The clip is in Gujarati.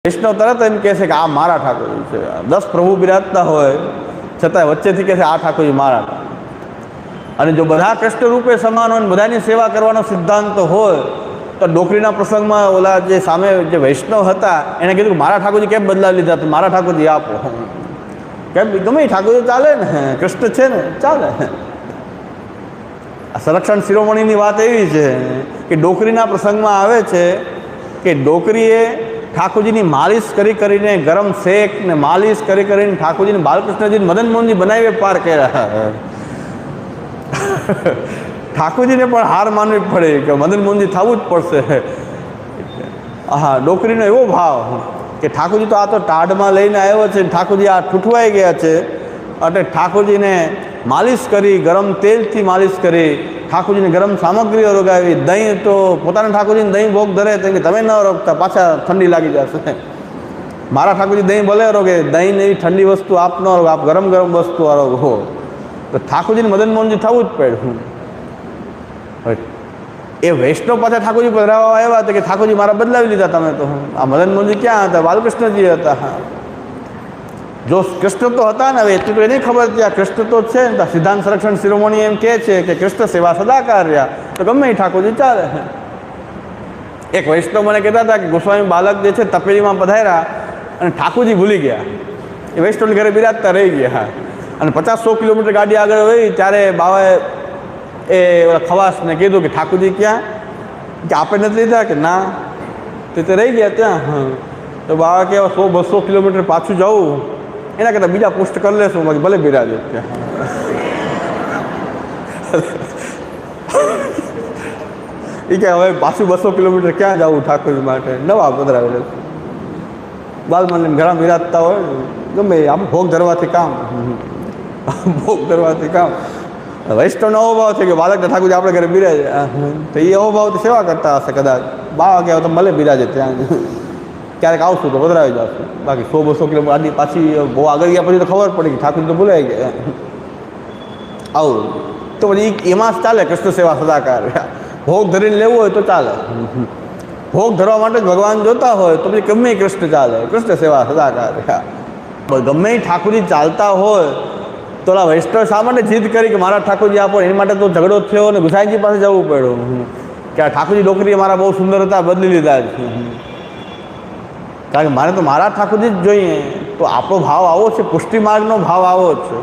વૈષ્ણવ તરત એમ કહે છે કે આ મારા ઠાકોરજી છે. 10 પ્રભુ બિરાજતા હોય છતાં વચ્ચેથી કહે છે આ ઠાકોરજી મારા. અને જો બધા કૃષ્ણ રૂપે સમાન હોય, બધાની સેવા કરવાનો સિદ્ધાંત હોય, તો ડોકરીના પ્રસંગમાં ઓલા જે સામે જે વૈષ્ણવ હતા એને કીધું કે મારા ઠાકોરજી કેમ બદલાવી લીધા, તો મારા ઠાકોરજી આપો. કેમ ગમે ઠાકોરજી ચાલે ને, કૃષ્ણ છે ને ચાલે. સંરક્ષણ શિરોમણીની વાત એવી છે કે ડોકરીના પ્રસંગમાં આવે છે કે ડોકરીએ ઠાકોરજીની માલિશ કરી કરીને, ગરમ શેક ને માલિશ કરી કરીને ઠાકોરજીને બાલકૃષ્ણજી મદન મોહનજી બનાવી પાર કર્યા. ઠાકોરજીને પણ હાર માનવી પડે કે મદન મોહનજી થવું જ પડશે. હા, ડોકરીનો એવો ભાવ કે ઠાકોરજી તો આ તો ટાઢમાં લઈને આવ્યો છે, ઠાકોરજી આ ઠૂઠવાઈ ગયા છે, એટલે ઠાકોરજીને માલિશ કરી, ગરમ તેલથી માલિશ કરી, ઠાકોરજીને ગરમ સામગ્રીઓ રોગાવી. દહીં તો પોતાના ઠાકોરજીને દહીં ભોગ ધરે તો કે તમે ન રોકતા, પાછા ઠંડી લાગી જશે. મારા ઠાકોરજી દહીં ભલે રોગે, દહીં એવી ઠંડી વસ્તુ આપ ન રોગો, આપ ગરમ ગરમ વસ્તુ રોગો. તો ઠાકોરજીને મદન મોહનજી થવું જ પડ્યું. એ વૈષ્ણવ પાછા ઠાકોરજી પધરાવવા આવ્યા હતા કે ઠાકોરજી મારા બદલાવી લીધા તમે તો. આ મદન મોહનજી ક્યાં હતા? બાલકૃષ્ણજી હતા. જો કૃષ્ણ તો હતા ને, હવે એટલું તો એને ખબર હતી આ કૃષ્ણ તો છે ને. સિદ્ધાંત સંરક્ષણ શિરોમણી એમ કહે છે કે કૃષ્ણ સેવા સદાકાર રહ્યા, તો ગમે એ ઠાકોરજી ચાલે. એક વૈષ્ણવ મને કહેતા હતા કે ગોસ્વામી બાલક જે છે તપેલીમાં પધાર્યા અને ઠાકોરજી ભૂલી ગયા. એ વૈષ્ણવને ઘરે બિરાજતા રહી ગયા અને 50-100 કિલોમીટર ગાડી આગળ વહી ત્યારે બાવાએ એ ખવાસને કીધું કે ઠાકોરજી ક્યાં, કે આપે નથી લીધા, કે ના, તે રહી ગયા ત્યાં. તો બાવા કે 100-200 કિલોમીટર પાછું જવું એના કરતાં બીજા પુષ્ટ કરી લેશું, બાકી ભલે બિરાજો ત્યાં. એ કે હવે પાછું 200 કિલોમીટર ક્યાં જવું ઠાકોરજી માટે, નવા પધરાવી લેશું. બાલમાનને ઘણા બિરાજતા હોય, ગમે આમ ભોગ ધરવાથી કામ, ભોગ ધરવાથી કામ. વૈષ્ણવનો અવો ભાવ છે કે બાલક ઠાકોરજી આપણે ઘરે બિરાજે, તો એ અવો ભાવથી સેવા કરતા હશે કદાચ. બાવા કહેવાય તો ભલે બિરાજે ત્યાં, ક્યારેક આવશું તો પધરાવી જશું. બાકી 100-200 કિલોમીટર આદિ પાછી બહુ આગળ ગયા પછી તો ખબર પડી કે ઠાકોરજી તો ભૂલાઈ ગયા. આવું તો પછી એમાં જ ચાલે કૃષ્ણ સેવા સદાકાર. ભોગ ધરીને લેવું હોય તો ચાલે, ભોગ ધરવા માટે જ ભગવાન જોતા હોય તો પછી ગમે કૃષ્ણ ચાલે, કૃષ્ણ સેવા સદાકાર. ગમે ઠાકોરજી ચાલતા હોય તો ઓલા વૈષ્ણવ શા માટે જીદ કરી કે મારા ઠાકોરજી આપો? એની માટે તો ઝઘડો થયો અને ગુસાઈજી પાસે જવું પડ્યું કે આ ઠાકોરજી ડોકરી મારા બહુ સુંદર હતા, બદલી લીધા છે. કારણ કે મારે તો મારા ઠાકોરજી જ જોઈએ. તો આપણો ભાવ આવો છે, પુષ્ટિ માર્ગનો ભાવ આવો છે.